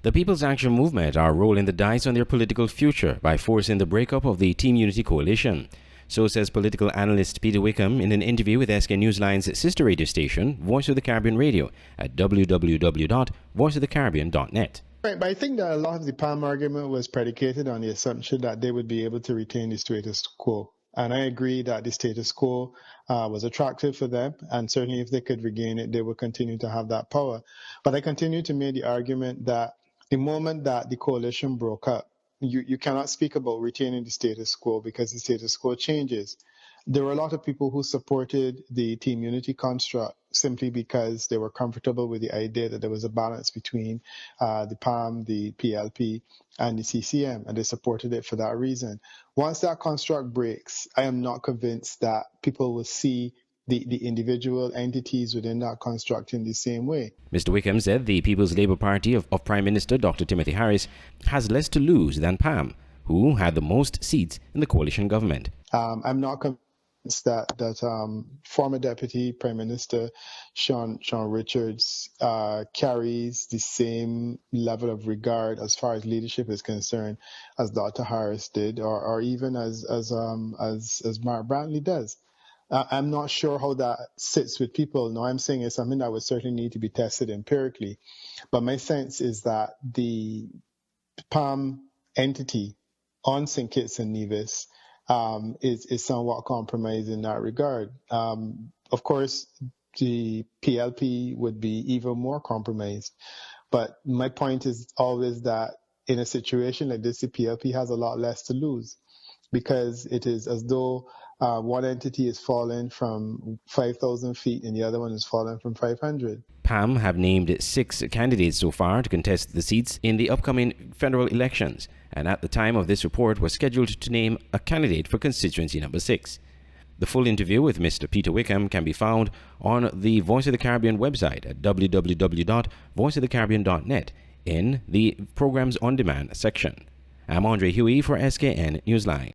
The People's Action Movement are rolling the dice on their political future by forcing the breakup of the Team Unity coalition. So says political analyst Peter Wickham in an interview with SK Newsline's sister radio station, Voice of the Caribbean Radio, at www.voiceofthecaribbean.net. Right, but I think that a lot of the PAM argument was predicated on the assumption that they would be able to retain the status quo. And I agree that the status quo was attractive for them, and certainly if they could regain it, they would continue to have that power. But I continue to make the argument that the moment that the coalition broke up, you cannot speak about retaining the status quo because the status quo changes. There were a lot of people who supported the Team Unity construct simply because they were comfortable with the idea that there was a balance between the PAM, the PLP, and the CCM, and they supported it for that reason. Once that construct breaks, I am not convinced that people will see the individual entities within that construct in the same way. Mr. Wickham said the People's Labour Party of Prime Minister Dr. Timothy Harris has less to lose than PAM, who had the most seats in the coalition government. I'm not convinced that former Deputy Prime Minister Sean Richards carries the same level of regard as far as leadership is concerned as Dr. Harris did, or even as Mark Brantley does. I'm not sure how that sits with people. No, I'm saying it's something that would certainly need to be tested empirically. But my sense is that the PAM entity on St. Kitts and Nevis is somewhat compromised in that regard. Of course, the PLP would be even more compromised. But my point is always that in a situation like this, the PLP has a lot less to lose, because it is as though one entity is falling from 5,000 feet and the other one is falling from 500. PAM have named 6 candidates so far to contest the seats in the upcoming federal elections, and at the time of this report was scheduled to name a candidate for constituency number 6. The full interview with Mr. Peter Wickham can be found on the Voice of the Caribbean website at www.voiceofthecaribbean.net in the Programs on Demand section. I'm Andre Huey for SKN Newsline.